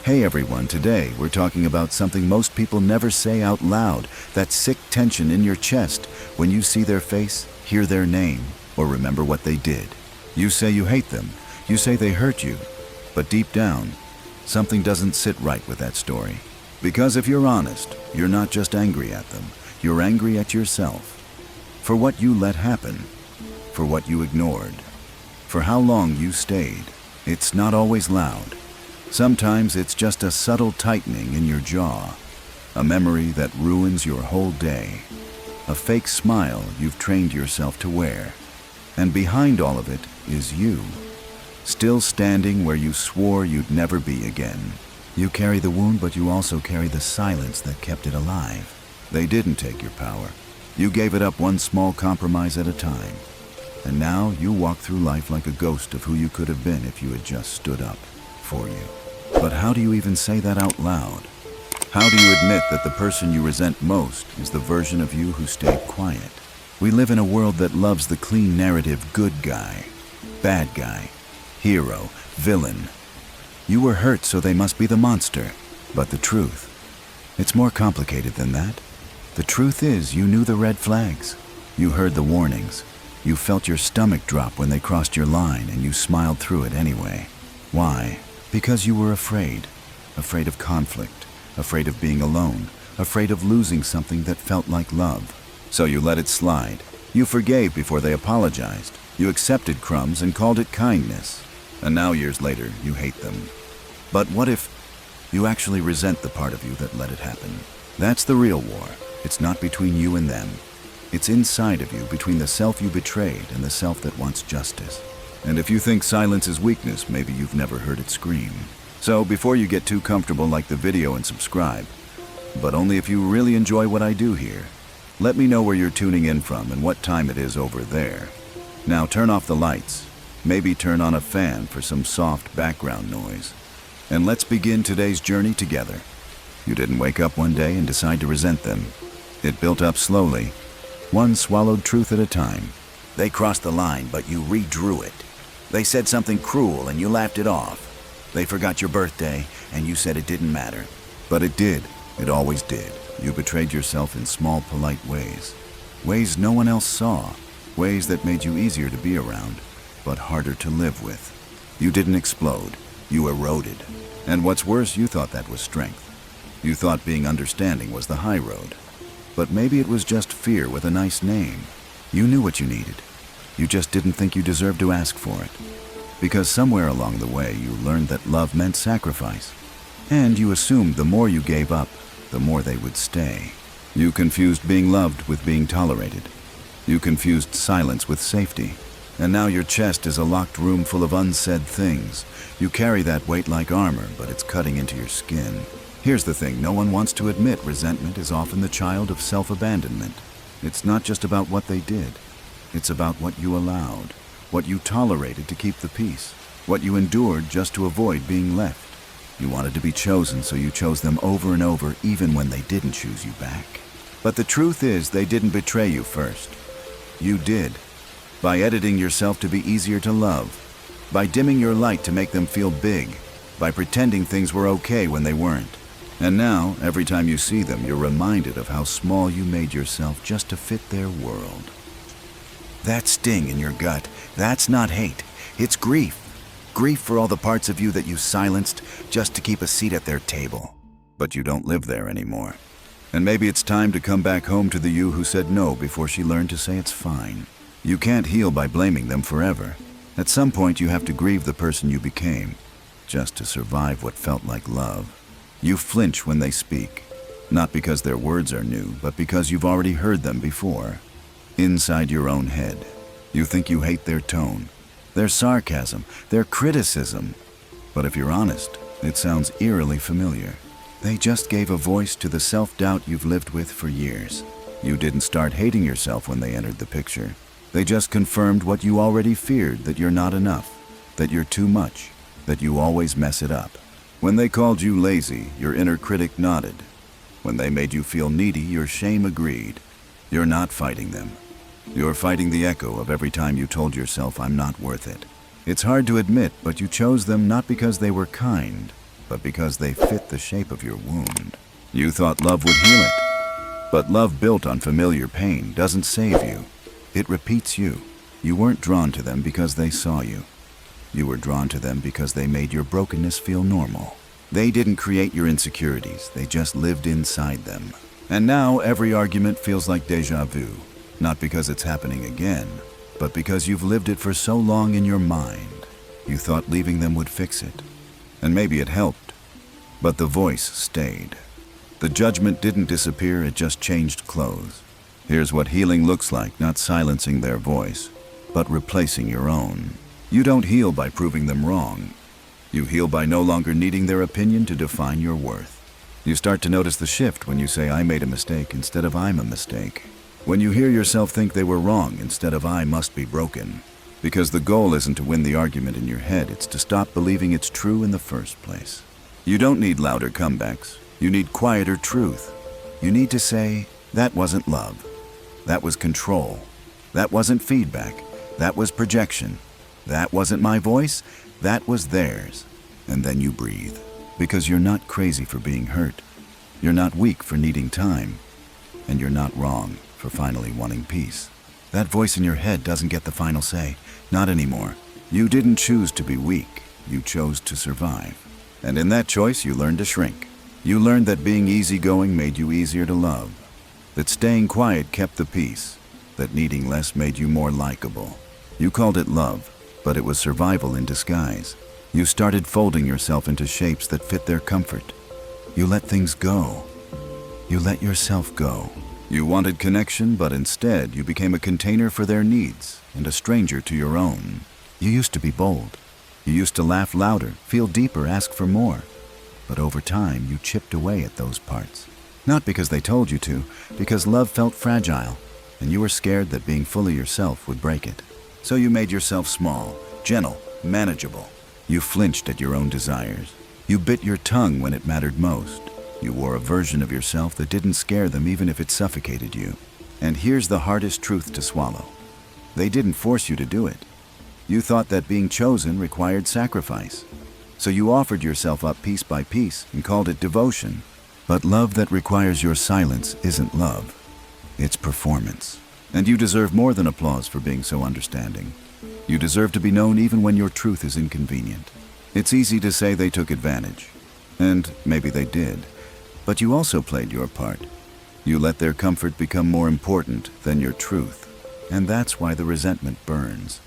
Hey everyone, today we're talking about something most people never say out loud, that sick tension in your chest when you see their face, hear their name, or remember what they did. You say you hate them, you say they hurt you, but deep down, something doesn't sit right with that story. Because if you're honest, you're not just angry at them, you're angry at yourself. For what you let happen, for what you ignored, for how long you stayed. It's not always loud. Sometimes it's just a subtle tightening in your jaw, a memory that ruins your whole day, a fake smile you've trained yourself to wear. And behind all of it is you, still standing where you swore you'd never be again. You carry the wound, but you also carry the silence that kept it alive. They didn't take your power. You gave it up one small compromise at a time. And now you walk through life like a ghost of who you could have been if you had just stood up for you. But how do you even say that out loud? How do you admit that the person you resent most is the version of you who stayed quiet? We live in a world that loves the clean narrative: good guy, bad guy, hero, villain. You were hurt, so they must be the monster. But the truth, it's more complicated than that. The truth is, you knew the red flags. You heard the warnings. You felt your stomach drop when they crossed your line, and you smiled through it anyway. Why? Because you were afraid. Afraid of conflict. Afraid of being alone. Afraid of losing something that felt like love. So you let it slide. You forgave before they apologized. You accepted crumbs and called it kindness. And now, years later, you hate them. But what if you actually resent the part of you that let it happen? That's the real war. It's not between you and them. It's inside of you, between the self you betrayed and the self that wants justice. And if you think silence is weakness, maybe you've never heard it scream. So before you get too comfortable, like the video and subscribe. But only if you really enjoy what I do here. Let me know where you're tuning in from and what time it is over there. Now turn off the lights. Maybe turn on a fan for some soft background noise. And let's begin today's journey together. You didn't wake up one day and decide to resent them. It built up slowly, one swallowed truth at a time. They crossed the line, but you redrew it. They said something cruel and you laughed it off. They forgot your birthday and you said it didn't matter. But it did. It always did. You betrayed yourself in small, polite ways. Ways no one else saw. Ways that made you easier to be around, but harder to live with. You didn't explode. You eroded. And what's worse, you thought that was strength. You thought being understanding was the high road. But maybe it was just fear with a nice name. You knew what you needed. You just didn't think you deserved to ask for it. Because somewhere along the way, you learned that love meant sacrifice. And you assumed the more you gave up, the more they would stay. You confused being loved with being tolerated. You confused silence with safety. And now your chest is a locked room full of unsaid things. You carry that weight like armor, but it's cutting into your skin. Here's the thing, no one wants to admit resentment is often the child of self-abandonment. It's not just about what they did. It's about what you allowed, what you tolerated to keep the peace, what you endured just to avoid being left. You wanted to be chosen, so you chose them over and over, even when they didn't choose you back. But the truth is, they didn't betray you first. You did. By editing yourself to be easier to love. By dimming your light to make them feel big. By pretending things were okay when they weren't. And now, every time you see them, you're reminded of how small you made yourself just to fit their world. That sting in your gut, that's not hate. It's grief. Grief for all the parts of you that you silenced just to keep a seat at their table. But you don't live there anymore. And maybe it's time to come back home to the you who said no before she learned to say it's fine. You can't heal by blaming them forever. At some point, you have to grieve the person you became, just to survive what felt like love. You flinch when they speak, not because their words are new, but because you've already heard them before. Inside your own head, you think you hate their tone, their sarcasm, their criticism. But if you're honest, it sounds eerily familiar. They just gave a voice to the self-doubt you've lived with for years. You didn't start hating yourself when they entered the picture. They just confirmed what you already feared, that you're not enough, that you're too much, that you always mess it up. When they called you lazy, your inner critic nodded. When they made you feel needy, your shame agreed. You're not fighting them. You're fighting the echo of every time you told yourself, I'm not worth it. It's hard to admit, but you chose them not because they were kind, but because they fit the shape of your wound. You thought love would heal it, but love built on familiar pain doesn't save you. It repeats you. You weren't drawn to them because they saw you. You were drawn to them because they made your brokenness feel normal. They didn't create your insecurities, they just lived inside them. And now every argument feels like déjà vu, not because it's happening again, but because you've lived it for so long in your mind. You thought leaving them would fix it. And maybe it helped, but the voice stayed. The judgment didn't disappear, it just changed clothes. Here's what healing looks like, not silencing their voice, but replacing your own. You don't heal by proving them wrong. You heal by no longer needing their opinion to define your worth. You start to notice the shift when you say, I made a mistake instead of I'm a mistake. When you hear yourself think they were wrong instead of I must be broken. Because the goal isn't to win the argument in your head, it's to stop believing it's true in the first place. You don't need louder comebacks. You need quieter truth. You need to say, that wasn't love. That was control. That wasn't feedback. That was projection. That wasn't my voice. That was theirs. And then you breathe. Because you're not crazy for being hurt. You're not weak for needing time. And you're not wrong for finally wanting peace. That voice in your head doesn't get the final say. Not anymore. You didn't choose to be weak. You chose to survive. And in that choice, you learned to shrink. You learned that being easygoing made you easier to love. That staying quiet kept the peace. That needing less made you more likable. You called it love, but it was survival in disguise. You started folding yourself into shapes that fit their comfort. You let things go. You let yourself go. You wanted connection, but instead you became a container for their needs and a stranger to your own. You used to be bold. You used to laugh louder, feel deeper, ask for more. But over time, you chipped away at those parts. Not because they told you to, because love felt fragile, and you were scared that being fully yourself would break it. So you made yourself small, gentle, manageable. You flinched at your own desires. You bit your tongue when it mattered most. You wore a version of yourself that didn't scare them even if it suffocated you. And here's the hardest truth to swallow. They didn't force you to do it. You thought that being chosen required sacrifice. So you offered yourself up piece by piece and called it devotion. But love that requires your silence isn't love. It's performance. And you deserve more than applause for being so understanding. You deserve to be known even when your truth is inconvenient. It's easy to say they took advantage. And maybe they did. But you also played your part. You let their comfort become more important than your truth. And that's why the resentment burns.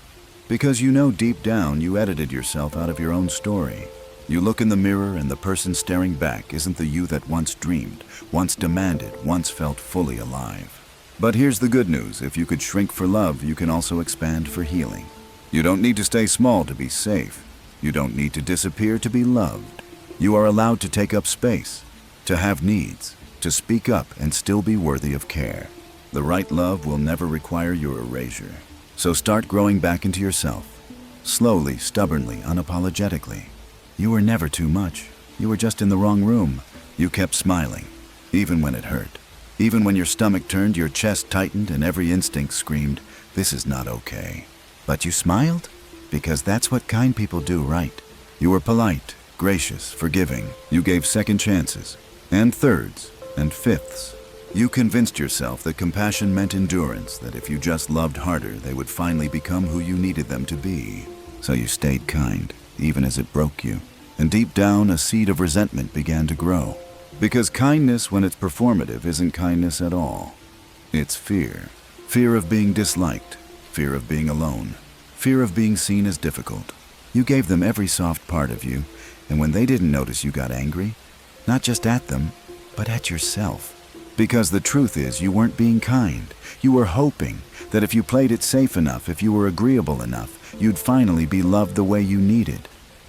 Because you know deep down you edited yourself out of your own story. You look in the mirror and the person staring back isn't the you that once dreamed, once demanded, once felt fully alive. But here's the good news. If you could shrink for love, you can also expand for healing. You don't need to stay small to be safe. You don't need to disappear to be loved. You are allowed to take up space, to have needs, to speak up and still be worthy of care. The right love will never require your erasure. So start growing back into yourself. Slowly, stubbornly, unapologetically. You were never too much. You were just in the wrong room. You kept smiling, even when it hurt. Even when your stomach turned, your chest tightened, and every instinct screamed, this is not okay. But you smiled? Because that's what kind people do, right? You were polite, gracious, forgiving. You gave second chances, and thirds, and fifths. You convinced yourself that compassion meant endurance, that if you just loved harder, they would finally become who you needed them to be. So you stayed kind, even as it broke you. And deep down, a seed of resentment began to grow. Because kindness, when it's performative, isn't kindness at all. It's fear. Fear of being disliked. Fear of being alone. Fear of being seen as difficult. You gave them every soft part of you, and when they didn't notice, you got angry. Not just at them, but at yourself. Because the truth is, you weren't being kind. You were hoping that if you played it safe enough, if you were agreeable enough, you'd finally be loved the way you needed.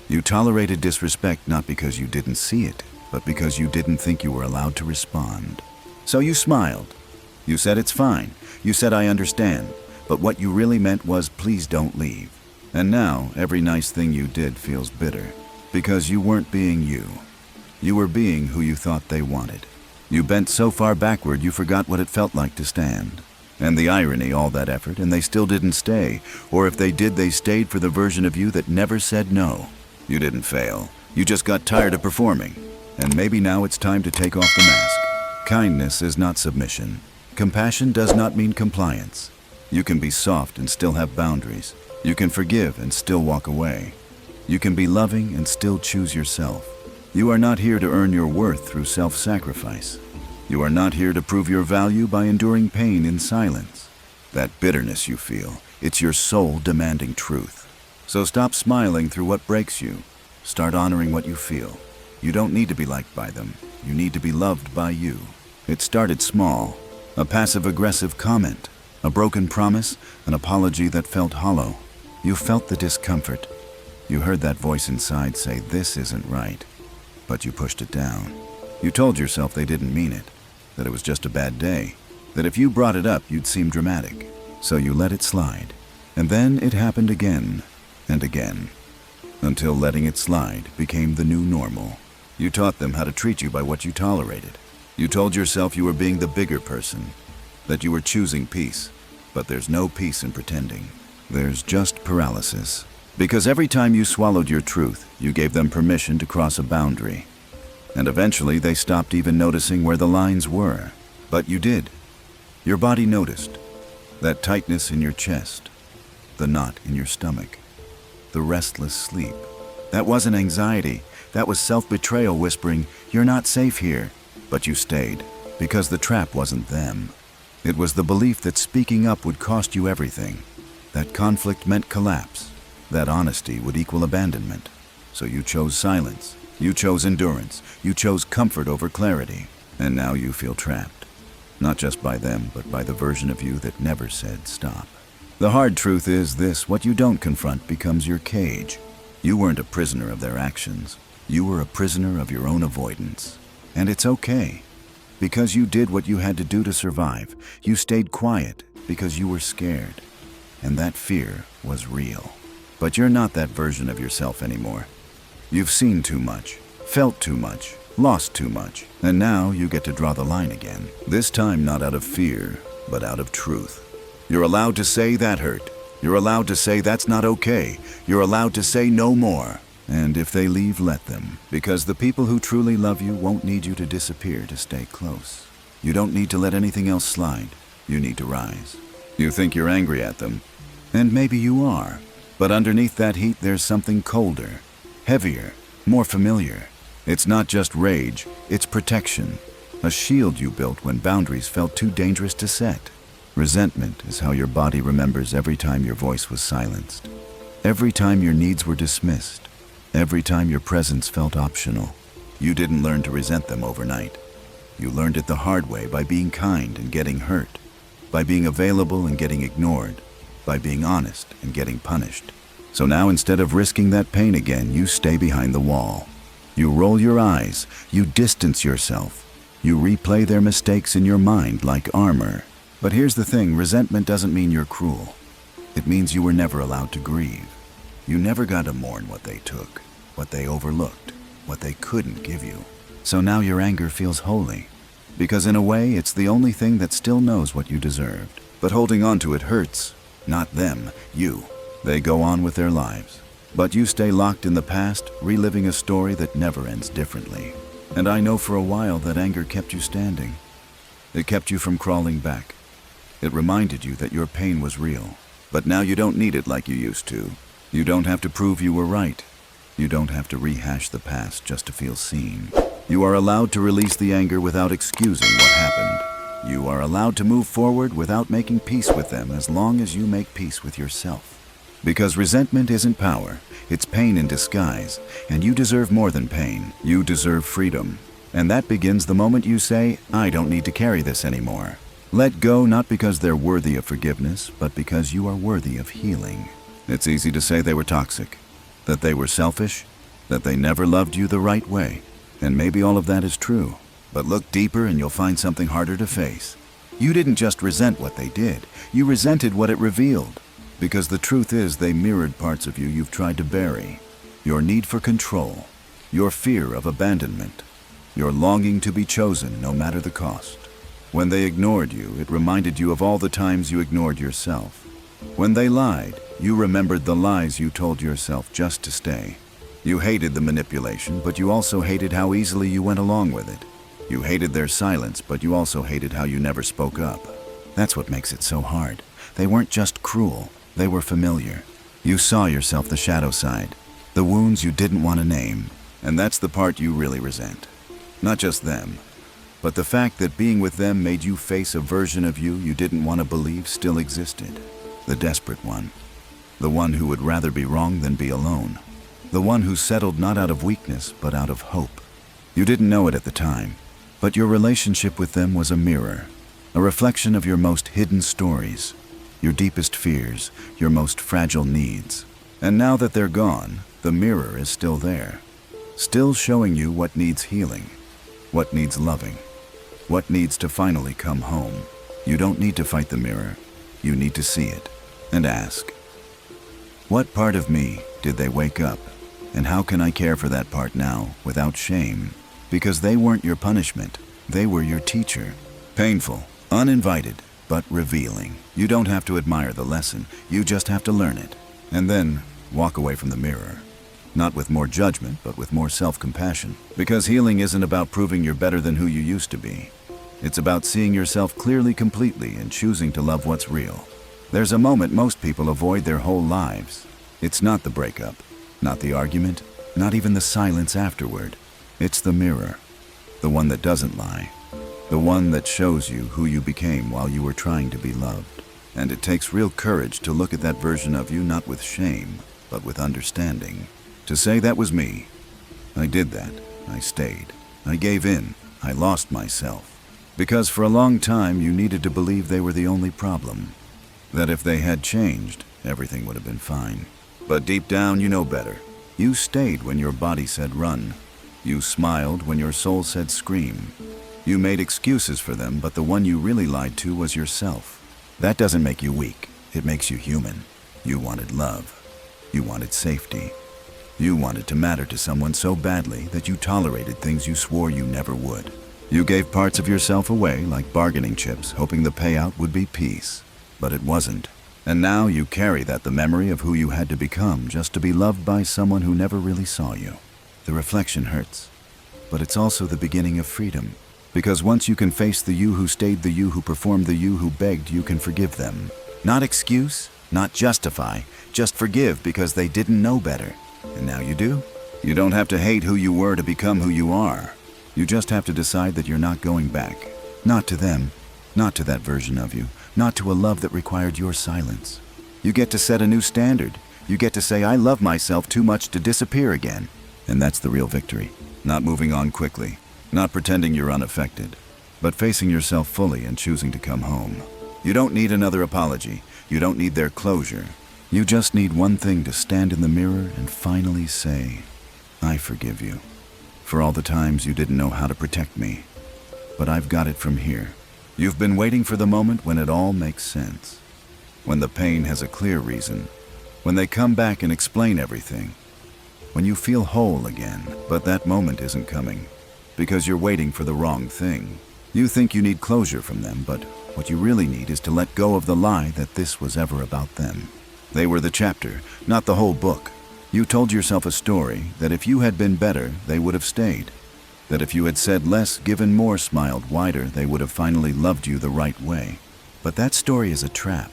You tolerated disrespect not because you didn't see it, but because you didn't think you were allowed to respond. So you smiled. You said it's fine. You said I understand. But what you really meant was please don't leave. And now every nice thing you did feels bitter. Because you weren't being you. You were being who you thought they wanted. You bent so far backward you forgot what it felt like to stand. And the irony, all that effort, and they still didn't stay. Or if they did, they stayed for the version of you that never said no. You didn't fail. You just got tired of performing, and maybe now it's time to take off the mask. Kindness is not submission. Compassion does not mean compliance. You can be soft and still have boundaries. You can forgive and still walk away. You can be loving and still choose yourself. You are not here to earn your worth through self-sacrifice. You are not here to prove your value by enduring pain in silence. That bitterness you feel, it's your soul demanding truth. So stop smiling through what breaks you. Start honoring what you feel. You don't need to be liked by them. You need to be loved by you. It started small. A passive-aggressive comment, a broken promise, an apology that felt hollow. You felt the discomfort. You heard that voice inside say, "This isn't right." But you pushed it down. You told yourself they didn't mean it, that it was just a bad day, that if you brought it up, you'd seem dramatic. So you let it slide. And then it happened again and again, until letting it slide became the new normal. You taught them how to treat you by what you tolerated. You told yourself you were being the bigger person, that you were choosing peace. But there's no peace in pretending. There's just paralysis. Because every time you swallowed your truth, you gave them permission to cross a boundary. And eventually they stopped even noticing where the lines were. But you did. Your body noticed. That tightness in your chest, the knot in your stomach, the restless sleep. That wasn't anxiety. That was self-betrayal whispering, "You're not safe here." But you stayed, because the trap wasn't them. It was the belief that speaking up would cost you everything, that conflict meant collapse, that honesty would equal abandonment. So you chose silence, you chose endurance, you chose comfort over clarity, and now you feel trapped. Not just by them, but by the version of you that never said stop. The hard truth is this: what you don't confront becomes your cage. You weren't a prisoner of their actions. You were a prisoner of your own avoidance. And it's okay. Because you did what you had to do to survive. You stayed quiet because you were scared. And that fear was real. But you're not that version of yourself anymore. You've seen too much, felt too much, lost too much. And now you get to draw the line again. This time not out of fear, but out of truth. You're allowed to say that hurt. You're allowed to say that's not okay. You're allowed to say no more. And if they leave, let them. Because the people who truly love you won't need you to disappear to stay close. You don't need to let anything else slide. You need to rise. You think you're angry at them. And maybe you are. But underneath that heat, there's something colder, heavier, more familiar. It's not just rage, it's protection. A shield you built when boundaries felt too dangerous to set. Resentment is how your body remembers every time your voice was silenced. Every time your needs were dismissed. Every time your presence felt optional. You didn't learn to resent them overnight. You learned it the hard way by being kind and getting hurt, by being available and getting ignored, by being honest and getting punished. So now instead of risking that pain again, you stay behind the wall. You roll your eyes, you distance yourself. You replay their mistakes in your mind like armor. But here's the thing, resentment doesn't mean you're cruel. It means you were never allowed to grieve. You never got to mourn what they took, what they overlooked, what they couldn't give you. So now your anger feels holy. Because in a way, it's the only thing that still knows what you deserved. But holding on to it hurts. Not them, you. They go on with their lives. But you stay locked in the past, reliving a story that never ends differently. And I know for a while that anger kept you standing. It kept you from crawling back. It reminded you that your pain was real. But now you don't need it like you used to. You don't have to prove you were right. You don't have to rehash the past just to feel seen. You are allowed to release the anger without excusing what happened. You are allowed to move forward without making peace with them as long as you make peace with yourself. Because resentment isn't power, it's pain in disguise, and you deserve more than pain. You deserve freedom. And that begins the moment you say, "I don't need to carry this anymore." Let go not because they're worthy of forgiveness, but because you are worthy of healing. It's easy to say they were toxic, that they were selfish, that they never loved you the right way. And maybe all of that is true. But look deeper and you'll find something harder to face. You didn't just resent what they did, you resented what it revealed. Because the truth is they mirrored parts of you you've tried to bury. Your need for control, your fear of abandonment, your longing to be chosen no matter the cost. When they ignored you, it reminded you of all the times you ignored yourself. When they lied, you remembered the lies you told yourself just to stay. You hated the manipulation, but you also hated how easily you went along with it. You hated their silence, but you also hated how you never spoke up. That's what makes it so hard. They weren't just cruel, they were familiar. You saw yourself the shadow side, the wounds you didn't want to name, and that's the part you really resent. Not just them, but the fact that being with them made you face a version of you didn't want to believe still existed. The desperate one. The one who would rather be wrong than be alone. The one who settled not out of weakness, but out of hope. You didn't know it at the time, but your relationship with them was a mirror, a reflection of your most hidden stories, your deepest fears, your most fragile needs. And now that they're gone, the mirror is still there, still showing you what needs healing, what needs loving, what needs to finally come home. You don't need to fight the mirror. You need to see it and ask, what part of me did they wake up? And how can I care for that part now without shame? Because they weren't your punishment. They were your teacher. Painful, uninvited, but revealing. You don't have to admire the lesson. You just have to learn it. And then walk away from the mirror. Not with more judgment, but with more self-compassion. Because healing isn't about proving you're better than who you used to be. It's about seeing yourself clearly, completely, and choosing to love what's real. There's a moment most people avoid their whole lives. It's not the breakup, not the argument, not even the silence afterward. It's the mirror, the one that doesn't lie, the one that shows you who you became while you were trying to be loved. And it takes real courage to look at that version of you not with shame, but with understanding. To say that was me. I did that. I stayed. I gave in. I lost myself. Because for a long time you needed to believe they were the only problem. That if they had changed, everything would have been fine. But deep down you know better. You stayed when your body said run. You smiled when your soul said scream. You made excuses for them, but the one you really lied to was yourself. That doesn't make you weak. It makes you human. You wanted love. You wanted safety. You wanted to matter to someone so badly that you tolerated things you swore you never would. You gave parts of yourself away like bargaining chips, hoping the payout would be peace. But it wasn't. And now you carry the memory of who you had to become just to be loved by someone who never really saw you. The reflection hurts, but it's also the beginning of freedom. Because once you can face the you who stayed, the you who performed, the you who begged, you can forgive them. Not excuse, not justify, just forgive because they didn't know better. And now you do. You don't have to hate who you were to become who you are. You just have to decide that you're not going back. Not to them, not to that version of you, not to a love that required your silence. You get to set a new standard. You get to say, I love myself too much to disappear again. And that's the real victory. Not moving on quickly, not pretending you're unaffected, but facing yourself fully and choosing to come home. You don't need another apology. You don't need their closure. You just need one thing: to stand in the mirror and finally say, I forgive you for all the times you didn't know how to protect me. But I've got it from here. You've been waiting for the moment when it all makes sense. When the pain has a clear reason. When they come back and explain everything. When you feel whole again. But that moment isn't coming. Because you're waiting for the wrong thing. You think you need closure from them, but what you really need is to let go of the lie that this was ever about them. They were the chapter, not the whole book. You told yourself a story that if you had been better, they would have stayed. That if you had said less, given more, smiled wider, they would have finally loved you the right way. But that story is a trap.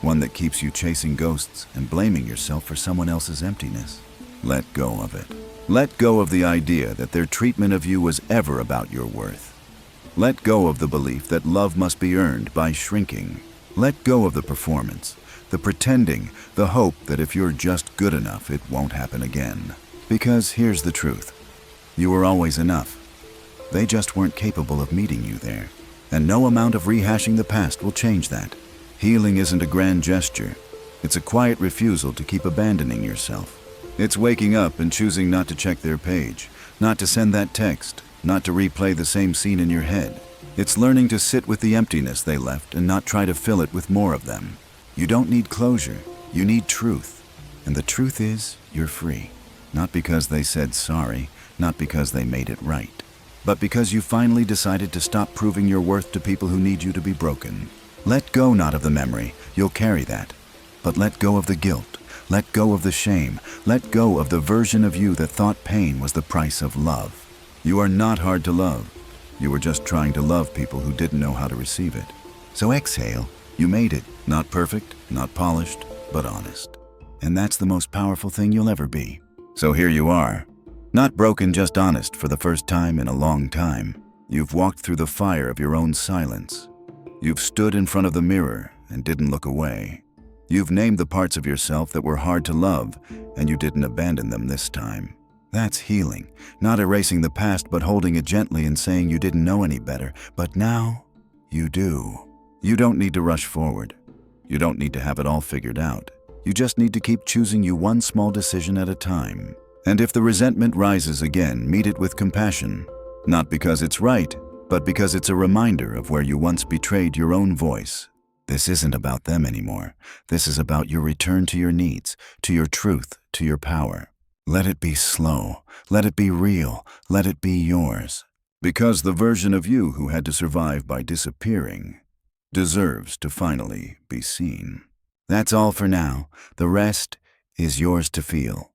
One that keeps you chasing ghosts and blaming yourself for someone else's emptiness. Let go of it. Let go of the idea that their treatment of you was ever about your worth. Let go of the belief that love must be earned by shrinking. Let go of the performance, the pretending, the hope that if you're just good enough, it won't happen again. Because here's the truth. You were always enough. They just weren't capable of meeting you there. And no amount of rehashing the past will change that. Healing isn't a grand gesture. It's a quiet refusal to keep abandoning yourself. It's waking up and choosing not to check their page, not to send that text, not to replay the same scene in your head. It's learning to sit with the emptiness they left and not try to fill it with more of them. You don't need closure. You need truth. And the truth is, you're free. Not because they said sorry, not because they made it right, but because you finally decided to stop proving your worth to people who need you to be broken. Let go not of the memory, you'll carry that, but let go of the guilt. Let go of the shame. Let go of the version of you that thought pain was the price of love. You are not hard to love. You were just trying to love people who didn't know how to receive it. So exhale. You made it. Not perfect, not polished, but honest. And that's the most powerful thing you'll ever be. So here you are. Not broken, just honest for the first time in a long time. You've walked through the fire of your own silence. You've stood in front of the mirror and didn't look away. You've named the parts of yourself that were hard to love, and you didn't abandon them this time. That's healing, not erasing the past, but holding it gently and saying you didn't know any better, but now you do. You don't need to rush forward. You don't need to have it all figured out. You just need to keep choosing you one small decision at a time. And if the resentment rises again, meet it with compassion. Not because it's right, but because it's a reminder of where you once betrayed your own voice. This isn't about them anymore. This is about your return to your needs, to your truth, to your power. Let it be slow. Let it be real. Let it be yours. Because the version of you who had to survive by disappearing deserves to finally be seen. That's all for now. The rest is yours to feel.